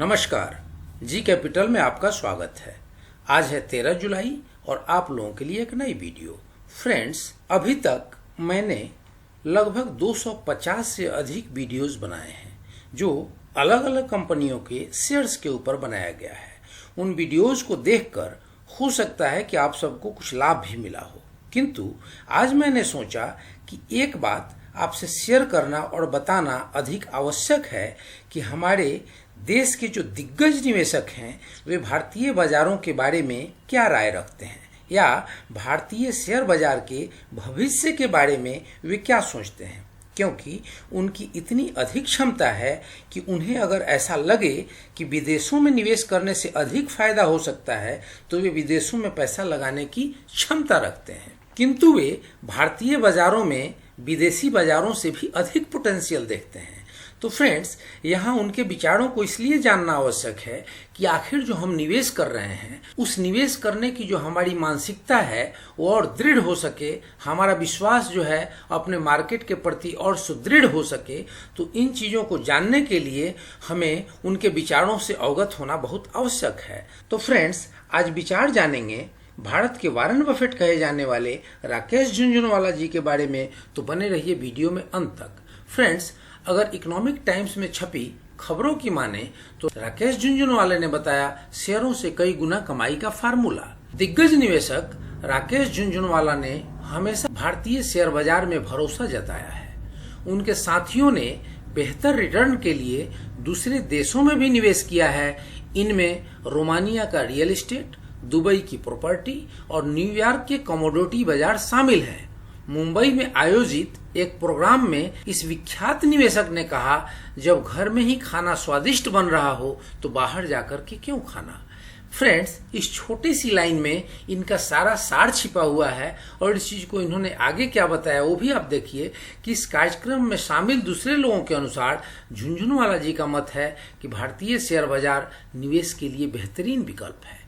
नमस्कार, G capital में आपका स्वागत है। आज है 13 जुलाई और आप लोगों के लिए एक नई वीडियो। फ्रेंड्स, अभी तक मैंने लगभग 250 से अधिक वीडियोस बनाए हैं जो अलग अलग कंपनियों के शेयर्स के ऊपर बनाया गया है। उन वीडियोस को देखकर हो सकता है कि आप सबको कुछ लाभ भी मिला हो, किंतु आज मैंने सोचा कि एक बात आपसे शेयर करना और बताना अधिक आवश्यक है कि हमारे देश के जो दिग्गज निवेशक हैं वे भारतीय बाजारों के बारे में क्या राय रखते हैं या भारतीय शेयर बाजार के भविष्य के बारे में वे क्या सोचते हैं, क्योंकि उनकी इतनी अधिक क्षमता है कि उन्हें अगर ऐसा लगे कि विदेशों में निवेश करने से अधिक फायदा हो सकता है तो वे विदेशों में पैसा लगाने की क्षमता रखते हैं, किंतु वे भारतीय बाजारों में विदेशी बाजारों से भी अधिक पोटेंशियल देखते हैं। तो फ्रेंड्स, यहाँ उनके विचारों को इसलिए जानना आवश्यक है कि आखिर जो हम निवेश कर रहे हैं उस निवेश करने की जो हमारी मानसिकता है वो और दृढ़ हो सके, हमारा विश्वास जो है अपने मार्केट के प्रति और सुदृढ़ हो सके। तो इन चीज़ों को जानने के लिए हमें उनके विचारों से अवगत होना बहुत आवश्यक है। तो फ्रेंड्स, आज विचार जानेंगे भारत के वारेन बफेट कहे जाने वाले राकेश झुनझुनवाला जी के बारे में। तो बने रहिए वीडियो में अंत तक। फ्रेंड्स, अगर इकोनॉमिक टाइम्स में छपी खबरों की माने तो राकेश झुनझुनवाला ने बताया शेयरों से कई गुना कमाई का फार्मूला। दिग्गज निवेशक राकेश झुनझुनवाला ने हमेशा भारतीय शेयर बाजार में भरोसा जताया है। उनके साथियों ने बेहतर रिटर्न के लिए दूसरे देशों में भी निवेश किया है। इनमें रोमानिया का रियल एस्टेट, दुबई की प्रॉपर्टी और न्यूयॉर्क के कमोडिटी बाजार शामिल है। मुंबई में आयोजित एक प्रोग्राम में इस विख्यात निवेशक ने कहा, जब घर में ही खाना स्वादिष्ट बन रहा हो तो बाहर जाकर के क्यों खाना। फ्रेंड्स, इस छोटी सी लाइन में इनका सारा सार छिपा हुआ है और इस चीज को इन्होंने आगे क्या बताया वो भी आप देखिए कि इस कार्यक्रम में शामिल दूसरे लोगों के अनुसार झुनझुनवाला जी का मत है कि भारतीय शेयर बाजार निवेश के लिए बेहतरीन विकल्प है।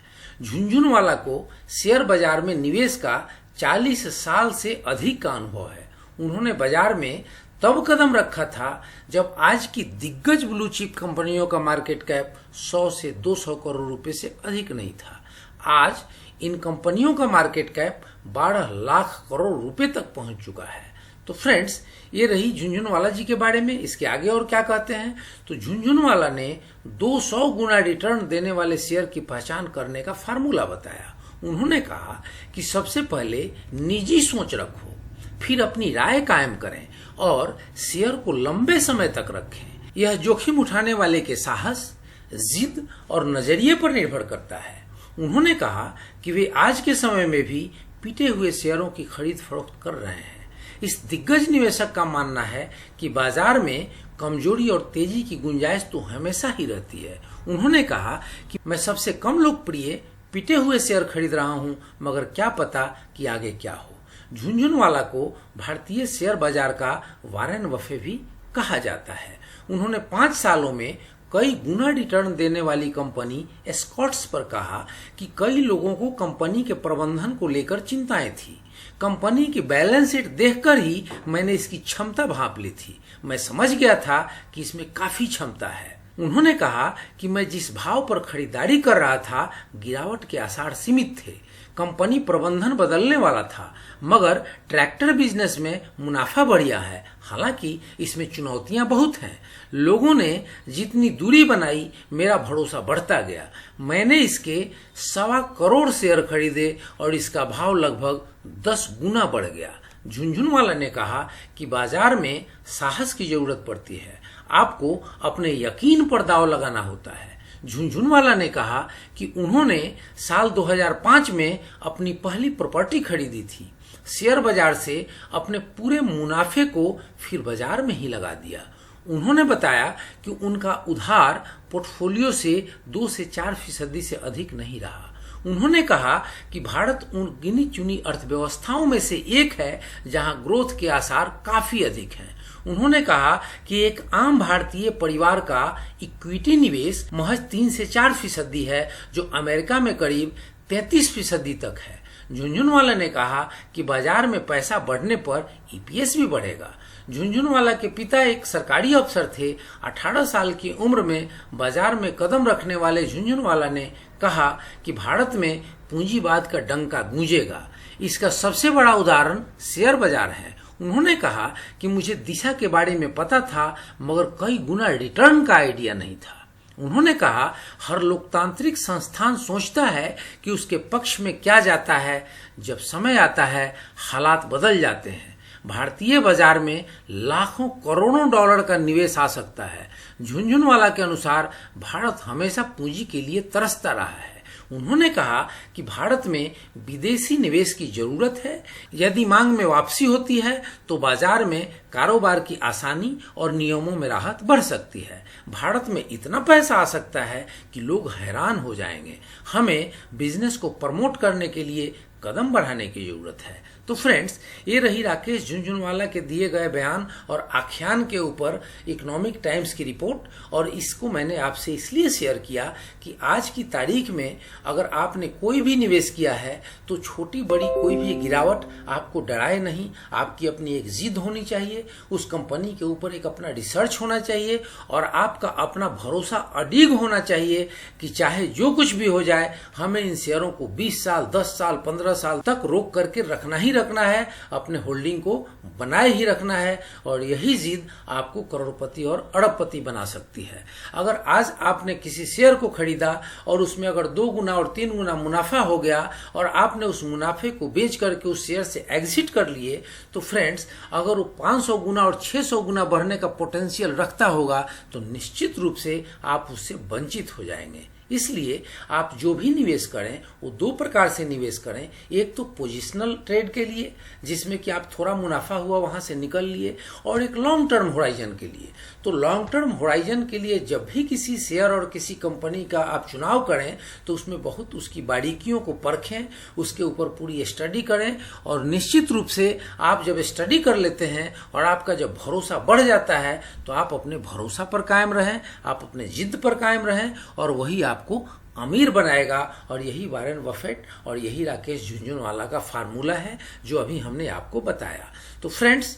झुनझुनवाला को शेयर बाजार में निवेश का 40 साल से अधिक का अनुभव है। उन्होंने बाजार में तब कदम रखा था जब आज की दिग्गज ब्लू चिप कंपनियों का मार्केट कैप 100 से 200 करोड़ रुपए से अधिक नहीं था। आज इन कंपनियों का मार्केट कैप 12 लाख करोड़ रुपए तक पहुंच चुका है। तो फ्रेंड्स, ये रही झुनझुनवाला जी के बारे में। इसके आगे और क्या कहते हैं तो झुनझुनवाला ने 200 गुना रिटर्न देने वाले शेयर की पहचान करने का फार्मूला बताया। उन्होंने कहा कि सबसे पहले निजी सोच रखो, फिर अपनी राय कायम करें और शेयर को लंबे समय तक रखें। यह जोखिम उठाने वाले के साहस, जिद और नजरिए पर निर्भर करता है। उन्होंने कहा कि वे आज के समय में भी पिटे हुए शेयरों की खरीद फरोख्त कर रहे हैं। इस दिग्गज निवेशक का मानना है कि बाजार में कमजोरी और तेजी की गुंजाइश तो हमेशा ही रहती है। उन्होंने कहा कि मैं सबसे कम लोकप्रिय पिटे हुए शेयर खरीद रहा हूं, मगर क्या पता कि आगे क्या हो। झुनझुनवाला को भारतीय शेयर बाजार का वारेन बफे भी कहा जाता है। उन्होंने 5 सालों में कई गुना रिटर्न देने वाली कंपनी एस्कॉर्ट्स पर कहा कि कई लोगों को कंपनी के प्रबंधन को लेकर चिंताएं थी। कंपनी की बैलेंस शीट देखकर ही मैंने इसकी क्षमता भांप ली थी। मैं समझ गया था कि इसमें काफी क्षमता है। उन्होंने कहा कि मैं जिस भाव पर खरीदारी कर रहा था गिरावट के आसार सीमित थे। कंपनी प्रबंधन बदलने वाला था, मगर ट्रैक्टर बिजनेस में मुनाफा बढ़िया है। हालांकि इसमें चुनौतियां बहुत हैं। लोगों ने जितनी दूरी बनाई मेरा भरोसा बढ़ता गया। मैंने इसके 1.25 करोड़ शेयर खरीदे और इसका भाव लगभग 10 गुना बढ़ गया। झुनझुनवाला ने कहा कि बाजार में साहस की जरूरत पड़ती है, आपको अपने यकीन पर दांव लगाना होता है। झुनझुनवाला ने कहा कि उन्होंने साल 2005 में अपनी पहली प्रॉपर्टी खरीदी थी। शेयर बाजार से अपने पूरे मुनाफे को फिर बाजार में ही लगा दिया। उन्होंने बताया कि उनका उधार पोर्टफोलियो से 2 से 4% से अधिक नहीं रहा। उन्होंने कहा कि भारत उन गिनी चुनी अर्थव्यवस्थाओं में से एक है जहां ग्रोथ के आसार काफी अधिक हैं। उन्होंने कहा कि एक आम भारतीय परिवार का इक्विटी निवेश महज 3 से 4% है, जो अमेरिका में करीब 33% तक है। झुनझुनवाला ने कहा कि बाजार में पैसा बढ़ने पर ईपीएस भी बढ़ेगा। झुनझुनवाला के पिता एक सरकारी अफसर थे। 18 साल की उम्र में बाजार में कदम रखने वाले झुनझुनवाला ने कहा कि भारत में पूंजीवाद का डंका गूंजेगा। इसका सबसे बड़ा उदाहरण शेयर बाजार है। उन्होंने कहा कि मुझे दिशा के बारे में पता था, मगर कई गुना रिटर्न का आइडिया नहीं था। उन्होंने कहा, हर लोकतांत्रिक संस्थान सोचता है कि उसके पक्ष में क्या जाता है। जब समय आता है, हालात बदल जाते हैं। भारतीय बाजार में लाखों करोड़ों डॉलर का निवेश आ सकता है। झुनझुनवाला के अनुसार भारत हमेशा पूंजी के लिए तरसता रहा है। उन्होंने कहा कि भारत में विदेशी निवेश की जरूरत है। यदि मांग में वापसी होती है तो बाजार में कारोबार की आसानी और नियमों में राहत बढ़ सकती है। भारत में इतना पैसा आ सकता है कि लोग हैरान हो जाएंगे। हमें बिजनेस को प्रमोट करने के लिए कदम बढ़ाने की जरूरत है। तो फ्रेंड्स, ये रही राकेश झुनझुनवाला के दिए गए बयान और आख्यान के ऊपर इकोनॉमिक टाइम्स की रिपोर्ट। और इसको मैंने आपसे इसलिए शेयर किया कि आज की तारीख में अगर आपने कोई भी निवेश किया है तो छोटी बड़ी कोई भी गिरावट आपको डराए नहीं। आपकी अपनी एक जिद होनी चाहिए, उस कंपनी के ऊपर एक अपना रिसर्च होना चाहिए और आपका अपना भरोसा अडिग होना चाहिए कि चाहे जो कुछ भी हो जाए, हमें इन शेयरों को 20 साल, 10 साल, 15 साल तक रोक करके रखना है, अपने होल्डिंग को बनाए ही रखना है। और यही जिद आपको करोड़पति और अरबपति बना सकती है। अगर आज आपने किसी शेयर को खरीदा और उसमें अगर 2 गुना और 3 गुना मुनाफा हो गया और आपने उस मुनाफे को बेच करके उस शेयर से एग्जिट कर लिए, तो फ्रेंड्स, अगर वो 500 गुना और 600 गुना बढ़ने का पोटेंशियल रखता होगा तो निश्चित रूप से आप उससे वंचित हो जाएंगे। इसलिए आप जो भी निवेश करें वो 2 प्रकार से निवेश करें। एक तो पोजिशनल ट्रेड के लिए, जिसमें कि आप थोड़ा मुनाफा हुआ वहां से निकल लिए, और एक लॉन्ग टर्म होराइजन के लिए। तो लॉन्ग टर्म होराइजन के लिए जब भी किसी शेयर और किसी कंपनी का आप चुनाव करें तो उसमें बहुत उसकी बारीकियों को परखें, उसके ऊपर पूरी स्टडी करें। और निश्चित रूप से आप जब स्टडी कर लेते हैं और आपका जब भरोसा बढ़ जाता है तो आप अपने भरोसा पर कायम रहें, आप अपने जिद पर कायम रहें, और वही आपको अमीर बनाएगा। और यही वॉरेन बफेट और यही राकेश झुनझुनवाला का फार्मूला है जो अभी हमने आपको बताया। तो फ्रेंड्स,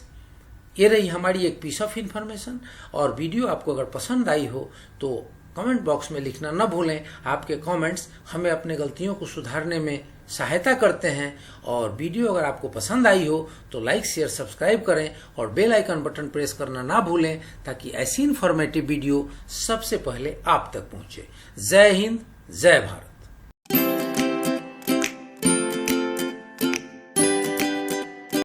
ये रही हमारी एक पीस ऑफ इन्फॉर्मेशन। और वीडियो आपको अगर पसंद आई हो तो कमेंट बॉक्स में लिखना न भूलें। आपके कमेंट्स हमें अपने गलतियों को सुधारने में सहायता करते हैं। और वीडियो अगर आपको पसंद आई हो तो लाइक, शेयर, सब्सक्राइब करें और बेल आइकन बटन प्रेस करना ना भूलें ताकि ऐसी इन्फॉर्मेटिव वीडियो सबसे पहले आप तक पहुंचे। जय हिंद, जय भारत।